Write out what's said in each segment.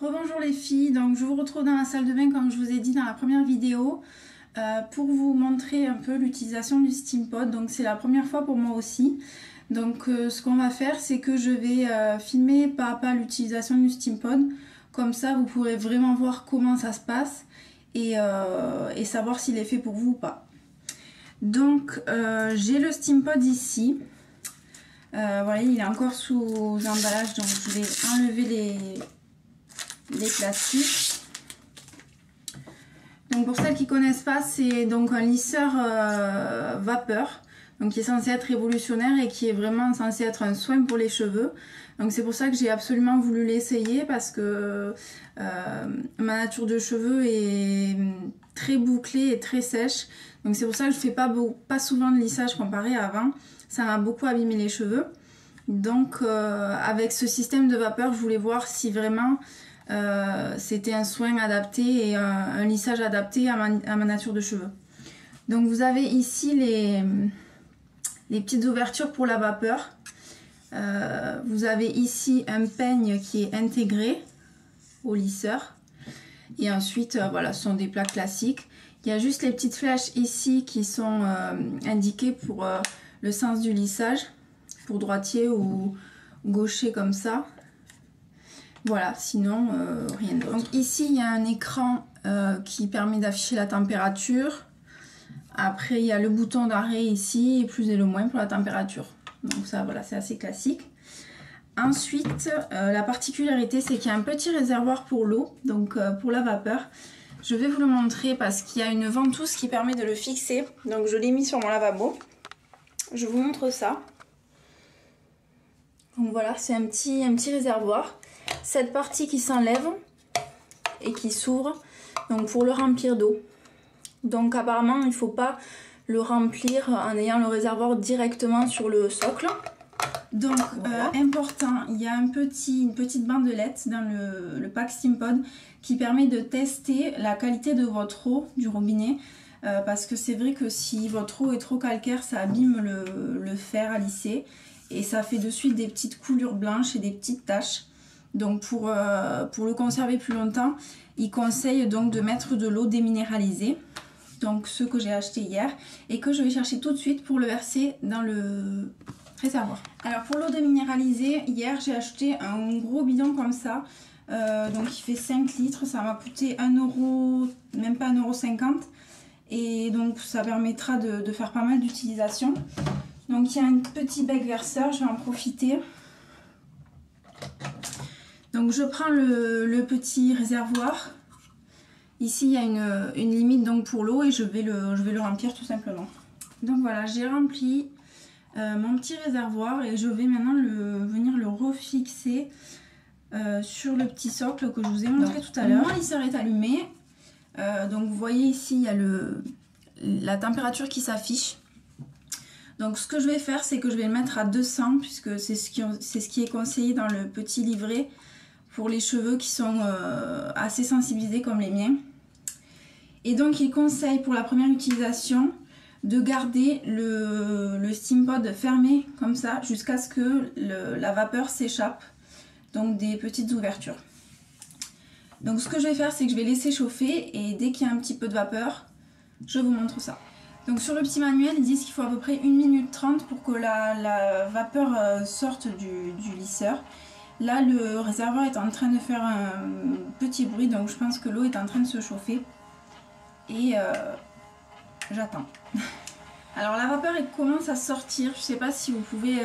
Rebonjour les filles, donc je vous retrouve dans la salle de bain comme je vous ai dit dans la première vidéo pour vous montrer un peu l'utilisation du Steampod. Donc c'est la première fois pour moi aussi. Donc ce qu'on va faire, c'est que je vais filmer pas à pas l'utilisation du Steampod. Comme ça vous pourrez vraiment voir comment ça se passe et savoir s'il est fait pour vous ou pas. Donc j'ai le Steampod ici. Voilà, il est encore sous emballage, donc je vais enlever les plastiques. Donc pour celles qui ne connaissent pas, c'est donc un lisseur vapeur, donc qui est censé être révolutionnaire et qui est vraiment censé être un soin pour les cheveux. Donc c'est pour ça que j'ai absolument voulu l'essayer, parce que ma nature de cheveux est très bouclée et très sèche. Donc c'est pour ça que je ne fais pas souvent de lissage comparé à avant. Ça m'a beaucoup abîmé les cheveux. Donc avec ce système de vapeur, je voulais voir si vraiment c'était un soin adapté et un lissage adapté à ma nature de cheveux. Donc vous avez ici les petites ouvertures pour la vapeur. Vous avez ici un peigne qui est intégré au lisseur. Et ensuite, voilà, ce sont des plaques classiques. Il y a juste les petites flèches ici qui sont indiquées pour le sens du lissage, pour droitier ou gaucher comme ça. Voilà, sinon rien d'autre. Donc ici il y a un écran qui permet d'afficher la température. Après il y a le bouton d'arrêt ici, et plus et le moins pour la température. Donc ça voilà, c'est assez classique. Ensuite la particularité, c'est qu'il y a un petit réservoir pour l'eau, donc pour la vapeur. Je vais vous le montrer parce qu'il y a une ventouse qui permet de le fixer. Donc je l'ai mis sur mon lavabo. Je vous montre ça. Donc voilà, c'est un petit réservoir. Cette partie qui s'enlève et qui s'ouvre, donc pour le remplir d'eau. Donc apparemment il ne faut pas le remplir en ayant le réservoir directement sur le socle. Donc voilà. Important, il y a une petite bandelette dans le pack Steampod qui permet de tester la qualité de votre eau du robinet. Parce que c'est vrai que si votre eau est trop calcaire, ça abîme le fer à lisser. Et ça fait de suite des petites coulures blanches et des petites taches. Donc pour le conserver plus longtemps, il conseille donc de mettre de l'eau déminéralisée. Donc ce que j'ai acheté hier et que je vais chercher tout de suite pour le verser dans le réservoir. Alors pour l'eau déminéralisée, hier j'ai acheté un gros bidon comme ça. Donc il fait 5 litres, ça m'a coûté 1 euro, même pas 1,50 €. Et donc ça permettra de faire pas mal d'utilisation. Donc il y a un petit bec verseur, je vais en profiter. Donc je prends le petit réservoir. Ici il y a une limite donc pour l'eau et je vais le remplir tout simplement. Donc voilà, j'ai rempli mon petit réservoir et je vais maintenant venir le refixer sur le petit socle que je vous ai montré tout à l'heure. Mon lisseur est allumé. Donc vous voyez ici il y a la température qui s'affiche. Donc ce que je vais faire, c'est que je vais le mettre à 200 puisque c'est ce qui est conseillé dans le petit livret pour les cheveux qui sont assez sensibilisés comme les miens. Et donc il conseille pour la première utilisation de garder le Steampod fermé comme ça jusqu'à ce que la vapeur s'échappe, donc des petites ouvertures. Donc ce que je vais faire, c'est que je vais laisser chauffer et dès qu'il y a un petit peu de vapeur, je vous montre ça. Donc sur le petit manuel, ils disent qu'il faut à peu près 1 minute 30 pour que la vapeur sorte du lisseur. Là, le réservoir est en train de faire un petit bruit, donc je pense que l'eau est en train de se chauffer. Et j'attends. Alors la vapeur elle commence à sortir, je ne sais pas si vous pouvez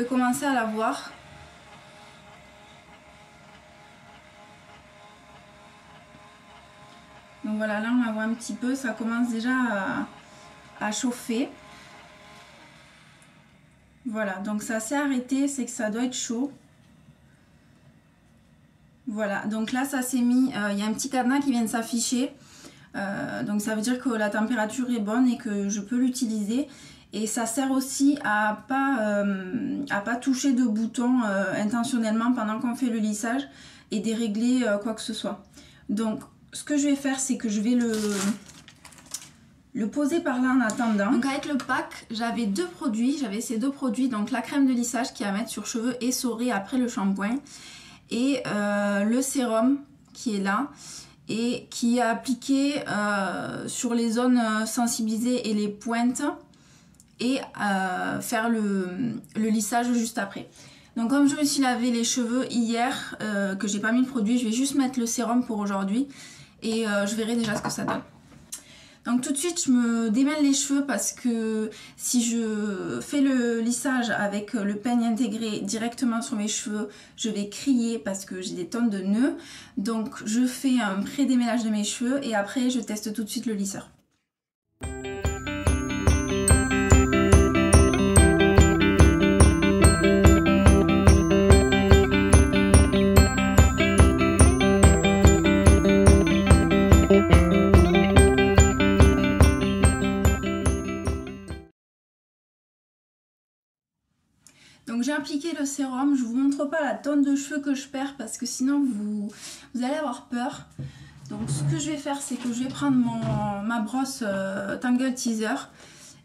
commencer à la voir. Donc voilà, là on la voit un petit peu, ça commence déjà à chauffer. Voilà, donc ça s'est arrêté, c'est que ça doit être chaud. Voilà, donc là ça s'est mis, il y a un petit cadenas qui vient de s'afficher. Donc ça veut dire que la température est bonne et que je peux l'utiliser. Et ça sert aussi à pas toucher de bouton intentionnellement pendant qu'on fait le lissage et dérégler quoi que ce soit. Donc ce que je vais faire, c'est que je vais le poser par là en attendant. Donc avec le pack, j'avais ces deux produits, donc la crème de lissage qui est à mettre sur cheveux essorés après le shampoing et le sérum qui est là et qui est appliqué sur les zones sensibilisées et les pointes et faire le lissage juste après. Donc comme je me suis lavé les cheveux hier, que j'ai pas mis le produit, je vais juste mettre le sérum pour aujourd'hui et je verrai déjà ce que ça donne. Donc tout de suite je me démêle les cheveux parce que si je fais le lissage avec le peigne intégré directement sur mes cheveux, je vais crier parce que j'ai des tonnes de nœuds. Donc je fais un pré-démêlage de mes cheveux et après je teste tout de suite le lisseur. Donc j'ai appliqué le sérum, je vous montre pas la tonne de cheveux que je perds parce que sinon vous allez avoir peur. Donc ce que je vais faire, c'est que je vais prendre ma brosse Tangle Teaser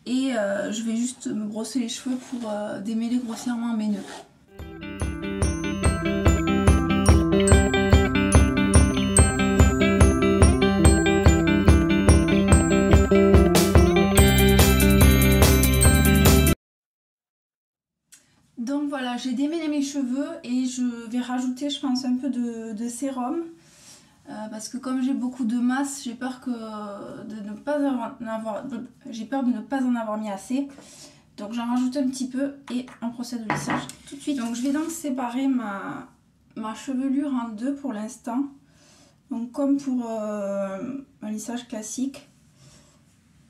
et je vais juste me brosser les cheveux pour démêler grossièrement mes nœuds. Donc voilà, j'ai démêlé mes cheveux et je vais rajouter, je pense, un peu de sérum parce que comme j'ai beaucoup de masse, j'ai peur de ne pas en avoir mis assez. Donc j'en rajoute un petit peu et on procède au lissage tout de suite. Donc je vais donc séparer ma chevelure en deux pour l'instant. Donc comme pour un lissage classique,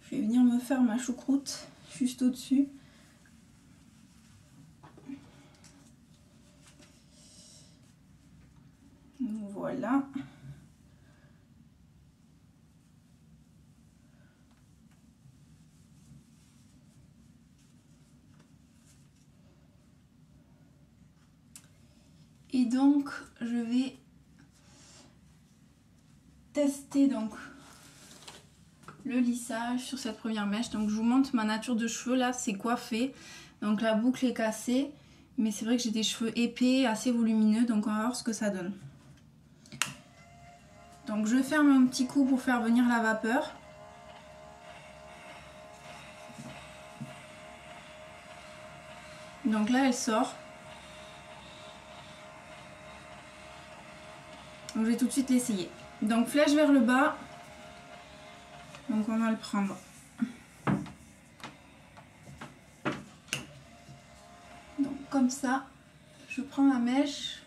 je vais venir me faire ma choucroute juste au-dessus. Voilà. Et donc je vais tester donc le lissage sur cette première mèche. Donc je vous montre ma nature de cheveux, là c'est coiffé, donc la boucle est cassée, mais c'est vrai que j'ai des cheveux épais, assez volumineux, donc on va voir ce que ça donne. Donc je ferme un petit coup pour faire venir la vapeur. Donc là elle sort. Donc je vais tout de suite l'essayer. Donc flèche vers le bas. Donc on va le prendre. Donc comme ça, je prends ma mèche.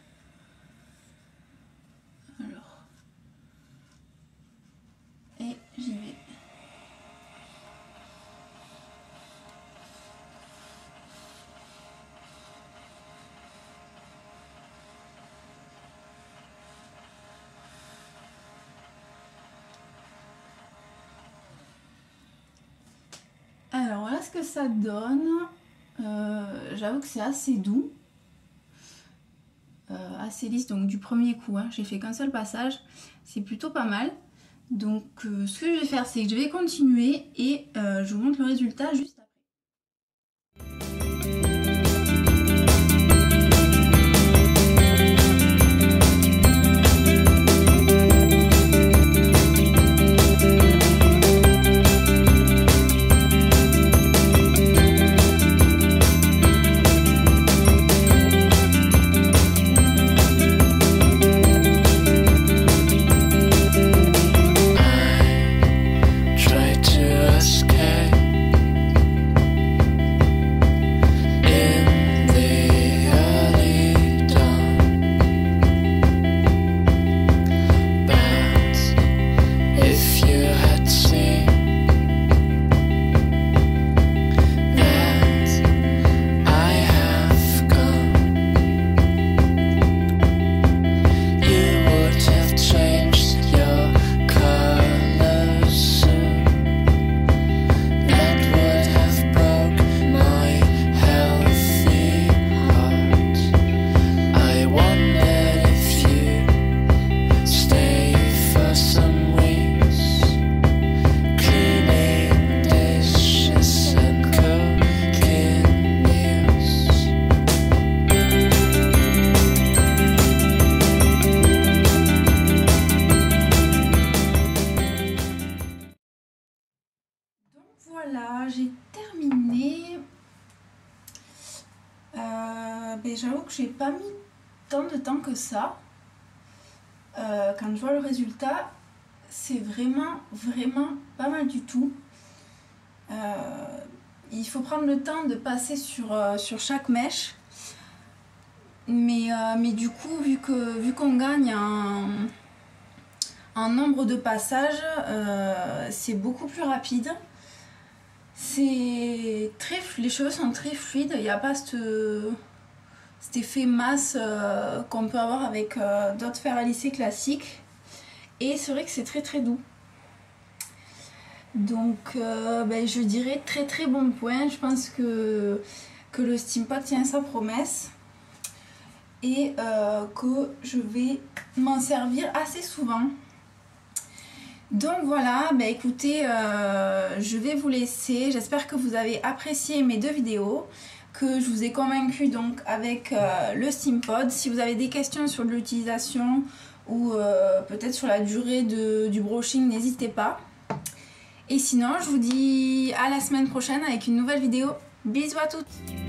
Et j'y vais. Alors voilà ce que ça donne. J'avoue que c'est assez doux. Assez lisse, donc du premier coup, hein. J'ai fait qu'un seul passage. C'est plutôt pas mal. Donc ce que je vais faire, c'est que je vais continuer et je vous montre le résultat juste après. j'avoue que j'ai pas mis tant de temps que ça. Quand je vois le résultat, c'est vraiment pas mal du tout. Il faut prendre le temps de passer sur chaque mèche. Mais du coup, vu qu'on gagne en nombre de passages, c'est beaucoup plus rapide. Les cheveux sont très fluides, il n'y a pas cet effet masse qu'on peut avoir avec d'autres fers à lisser classiques. Et c'est vrai que c'est très doux. Donc je dirais très bon point. Je pense que le Steampod tient sa promesse. Et que je vais m'en servir assez souvent. Donc voilà, écoutez, je vais vous laisser. J'espère que vous avez apprécié mes 2 vidéos, que je vous ai convaincu donc avec le Steampod. Si vous avez des questions sur l'utilisation ou peut-être sur la durée du brushing, n'hésitez pas. Et sinon, je vous dis à la semaine prochaine avec une nouvelle vidéo. Bisous à toutes!